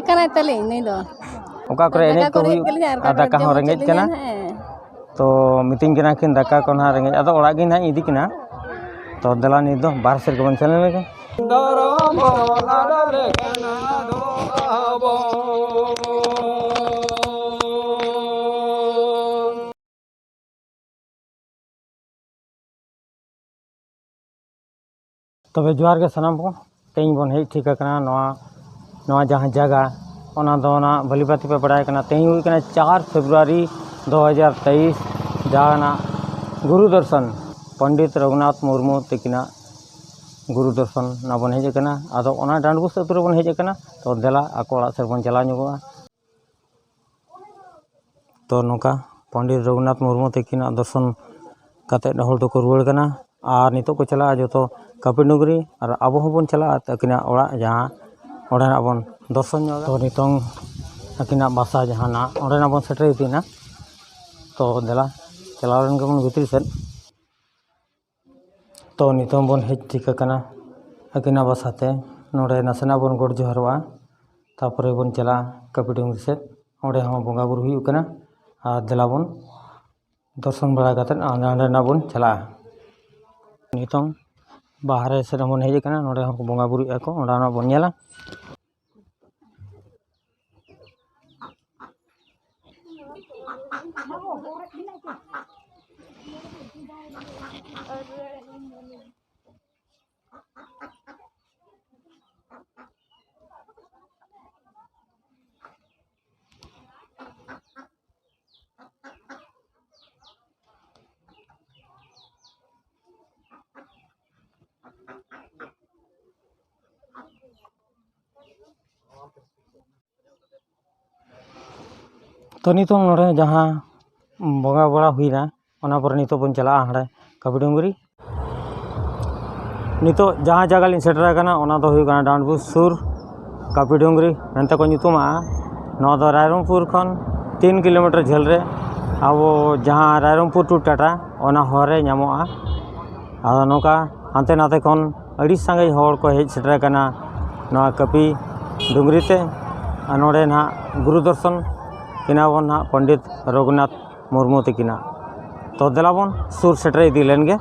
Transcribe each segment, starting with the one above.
kana tali ni do oka kore enej ko huyu daka ho rengej kana to miting kena kin daka ko na rengej ado ora gi na idi kina to dela ni do bar ser ko bon channel lege तबे जोहार के सनाम को तेज बन hedge ठीक नवा जहाँ जगह ओना दो ना भलीबाती पे बड़ाई करना तेज हुई करना 4 फरवरी 2023 जहाँ गुरु दर्शन पंडित रघुनाथ मुर्मू तकिना गुरु दर्शन ना बन हेज करना आदो ओना डांडबुस अतु रे बन हेज करना तो देला आको ओड़ा सेर बन चला नुगोआ तो नोका पंडित रघुनाथ मुर्मू तकिना दर्शन कते हर दो को रुआड़ करना और नितो को चला जो तो कापी डुंगरी और अब हबन चला अकिना ओड़ा जहाँ ओडेना बन दर्शन तो नितों अकिना बासा जहाँ ओडेना बन सेटर इदीना तो देला चलावन के बन भितरी सेद तो नितों बन हेज ठीक करना अकिना बासाते नोडे नासेना बन गोड़ जोहरवा तापरे बन चला कापी डुंगरी सेद ओडे हम बंगा बुरु हुयु कना और देला बन दर्शन बड़ा कते आंडेना बन चला नितों बाहर से बन हेज करना नोडे हम बंगा बुरु को ओडाना बन नेला तो नितों नोडे जहाँ बंगा बड़ा हुईना ओना पर नितो बन चला हाड़े कापी डुंगरी नितो जहाँ जगह लिन सेटर करना ओना दो हुई करना डांडबुस सुर कापी डुंगरी मेनते को nyutuma नौ दो रायरंगपुर खन 3 किलोमीटर झेल रे अब जहाँ रायरंगपुर टू टाटा ओना हरे नामोआ आदा नोका हानते नाते खन अड़ी सांगे हर को हेज सेटर करना नवा कापी डुंगरी ते नोडे ना गुरु दर्शन किना बन ना पंडित रघुनाथ मुर्मू तकिना तो देला बन सुर सेटर इदी लेनगे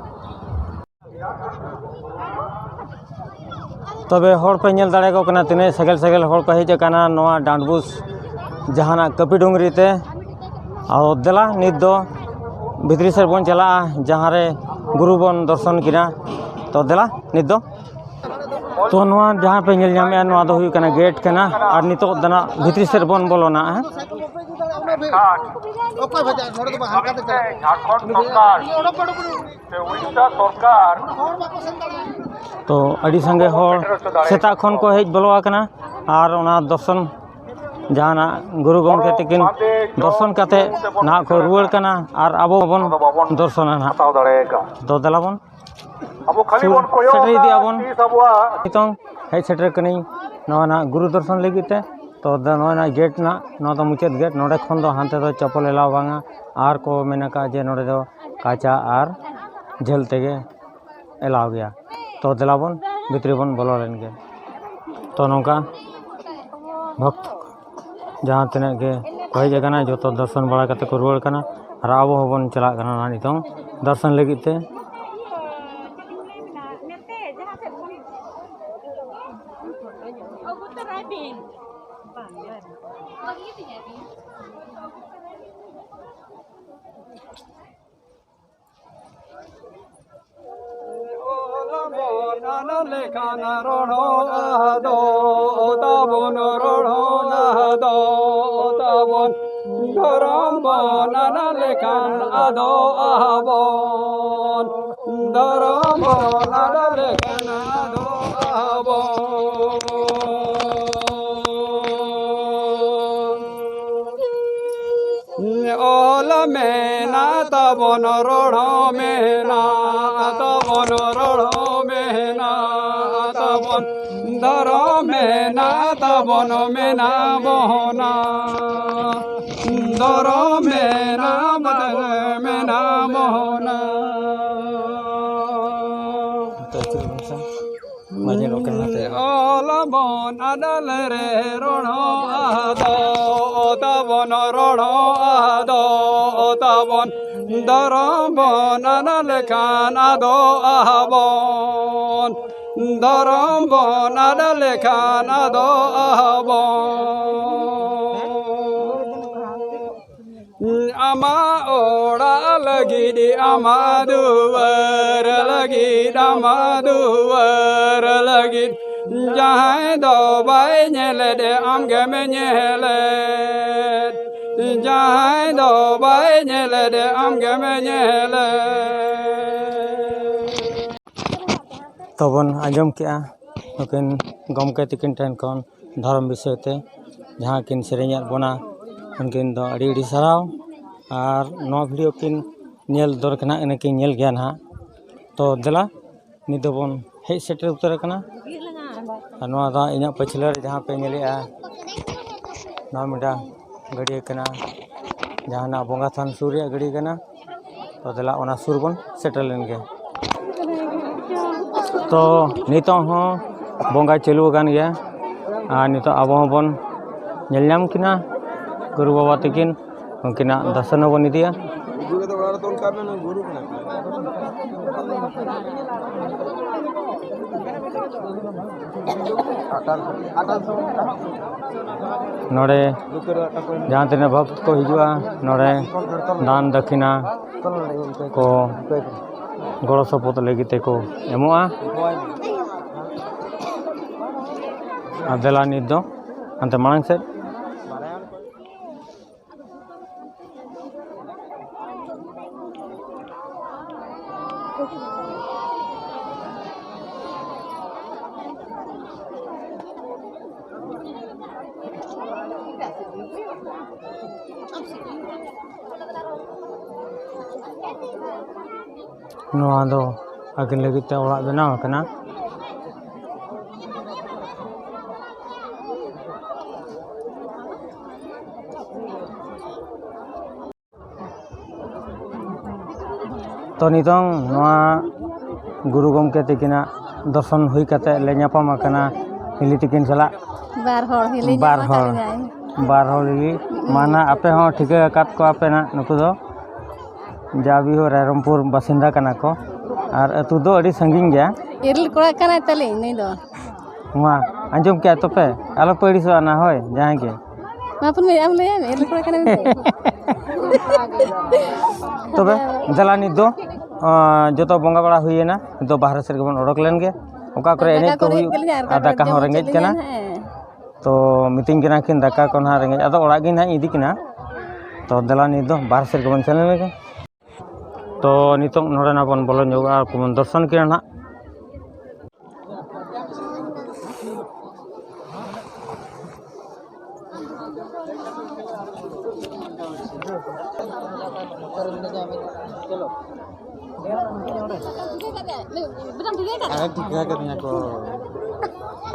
तबे हर पे नेल दाड़े को कना तिने सगल सगल हर को हेज कना नवा डांडबुस जहाना कापी डुंगरी ते आ देला नित दो भितरी सेर बन चला जहाँ रे गुरु बन दर्शन किना तो देला नित दो तो नवा जहाँ पे नेल नामे नवा दो हुई कना गेट कना और नितो दना भितरी सेर बन बोलोना तो अड़ी संगे हर सेता खन को हेज बोलो आकना और ओना दर्शन जहाँ गुरु गमके तकिन दर्शन काते ना को रुआड़ कना और अब बन दर्शन ना तो देला बन सेटर इदी आबन नितों हेज सेटर कनी नवा ना गुरु दर्शन लगिते तो ना गेट ना तो मुचाद गेट नोडे खन दो हानते दो चप्पल एलाव बांगा और को मेनका जे नोडे दो काचा और झेल तेगे एलाव गया तो देला बन भितरी बन बोलो लेन गे तो नौका भक्त जहाँ तिना के हेज कना जो तो दर्शन बड़ा करते को रुआड़ कना और अब हबन चला कना नितों दर्शन लगित ते ओला मेना तबन रोढ़ो मेना तबन रोढ़ो मेना तबन धरो मेना तबन मेना मोहना धरो मेना बदल मेना मोहना ओला bon adal re rono ado tabon rono ado tabon daram bon adal kan ado abon daram bon adal kan ado abon ama ora lagi di amaduar lagi jahai do bai nyele de am game nyele jahai do bai nyele de am game nyele तबन आजम के नुकिन गमके तकिन ठेन खन धर्म विषय ते जहाँ किन सेरेंग बना उनकिन दो अड़ी अड़ी साराव और नौ वीडियो किन नेल दरकना इनकिन नेल गया ना तो दला निदबन हेज सेटर उतर कना और नवा दा इना पछलर जहाँ पे नेलिया नौ मिटा गड़ी कना जहाँ ना बोंगा थान सूर्य गड़ी कना तो दला ओना सुरबन सेटल लेन गया तो नितो हों बोंगा चलू गान गया और नितो अब बन नेलनाम किना गुरु बाबा तकिन उनकिना दर्शन बन इदिया नोड़े जहाँ तीन भक्त को हिजुआ नोड़े दान दक्षिणा को गड़ो सपोर्ट लगे को एमोआ अदला नित दो अंत मांग से नोआ दो आगे लगे ते ओड़ा बनाव कना तो नितों नोआ गुरु गमके तकिना दर्शन हुई कते ले ᱧᱟᱯᱟᱢ कना हिली तकिन चला बार हिली माना आपे हो ठीक काट को आपे ना नुकु दो जाबी हो रायरमपुर बासिंदा कना को और अतु दो अड़ी संगिंग गया इरल कोड़ा कना तले नहीं दो वहाँ अंजम क्या तो पे आलो पड़ी सो आना होय जहाँ के मापुन में आम ले इरल कोड़ा कना तो बे जला नित दो जो तो बोंगा बड़ा हुई है ना तो बाहर से बन ओडक लेन गे ओका करे एने को हुई आदा का हो रेंगेज कना तो मीटिंग कना किन दाका को ना रेंगेज आदा ओड़ा गिन ना इदी किना तो दला नित दो बाहर से बन चले लेगे तो नितों नोड़े ना बन बोलो जोगा कुमन दर्शन किना ना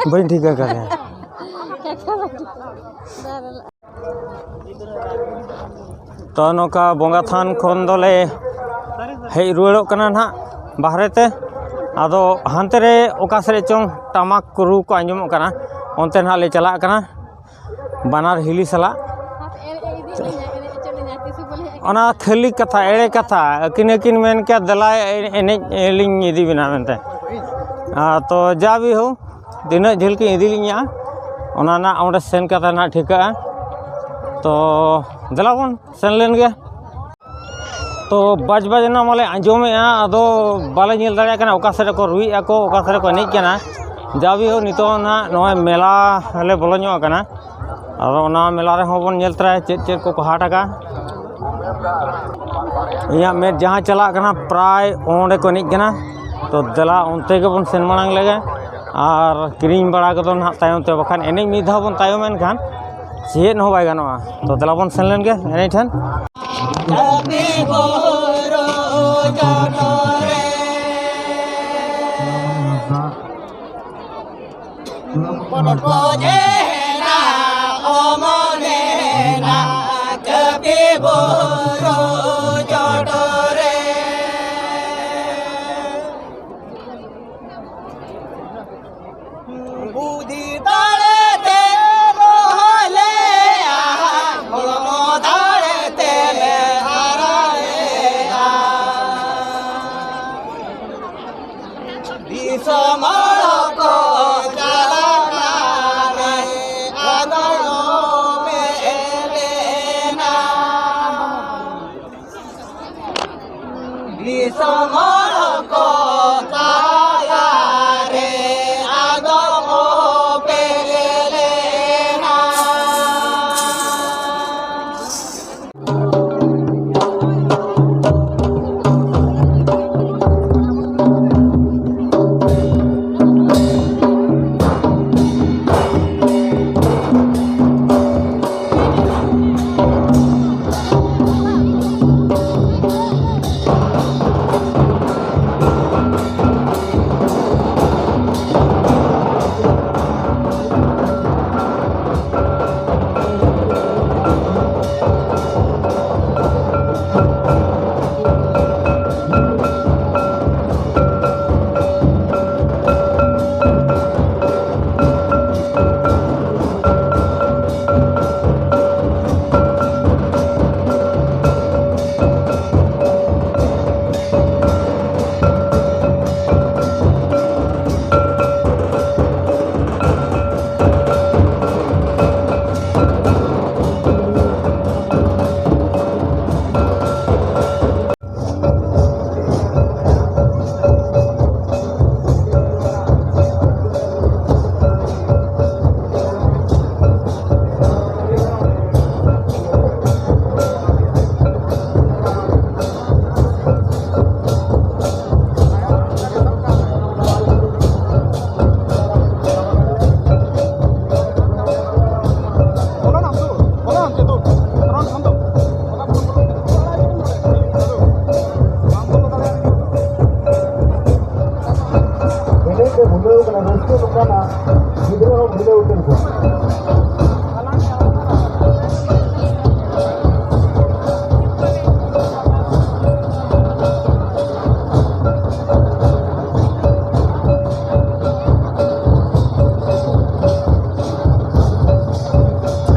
बड़ी ठीक है करे तो नोका बोंगा थान खन दोले हेज रुआड़ो कना ना बाहरे ते आदो हानते रे ओका सरे चोंग टमाक रू को आंजमो कना ओनते ना ले चला कना बानार हिली सला ओना खाली कथा एड़े कथा अकिन मेन क्या दला एने लिंग इदी बिना मेनते तो जा भी हो दिन झेल की इदी लिंगा ओना ना ओंडे सेन कथा ना ठिका तो दला बन सेन लेन गया तो बजना माले आंजमे आदो बाले नेल दाड़े कना ओका सरे को रुई को ओका सरे को एनेज कना जा भी हो नितो ना नोय मेला ले बोलो ᱧᱚᱜ कना और ओना मेला रे हो बन नेल तरा चेत चेत को हाट का इया में जहाँ चला कना प्राय ओंडे को एनेज कना तो दला उनते के बन सेन मांग लगे और किरिंग बड़ा को ना तायम ते बखान एनेज मिद धाव बन तायम एन खान चेत हो बाय गानोआ तो दला बन सेन लेन गे एनेज ठन बुद्धि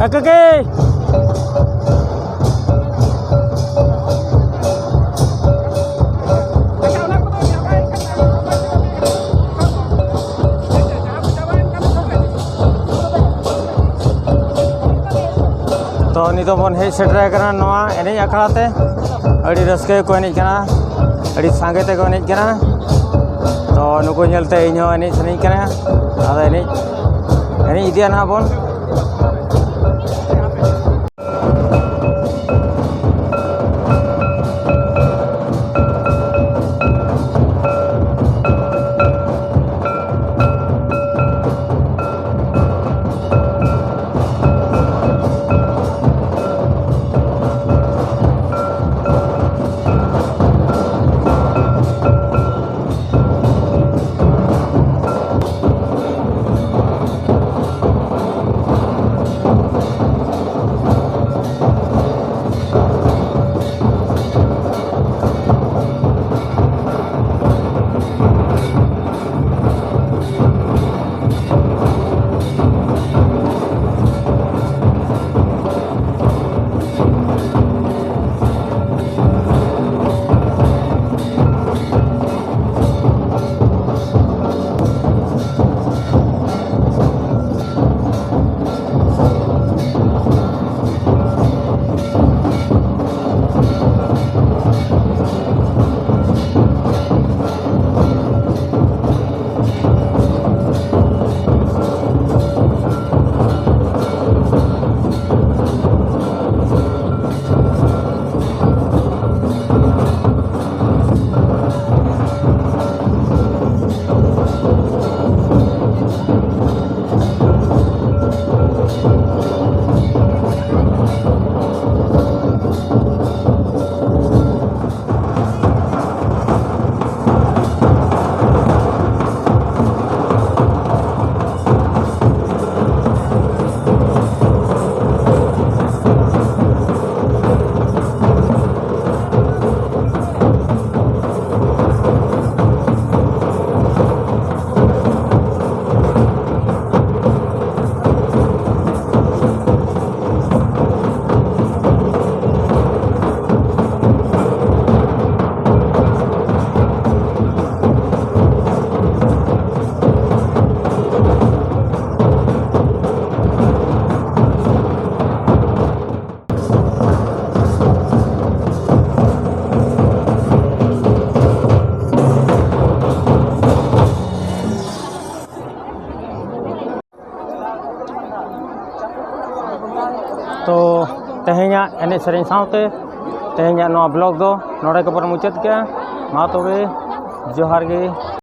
Kaki. तो नितो बन हेज सेटर करना नवा एनेज आखड़ा ते अड़ी रस्के को एनेज करना अड़ी सांगे ते को एनेज करना तो नुको नेलते इनो एनेज सनेज करना आदा एनेज एनेज इदिया ना बन तो तेहेña एने सेरेñ सावते तेहेña नोआ ब्लॉग दो नोडे को पर मुचाद के मा तोबे जोहार गे।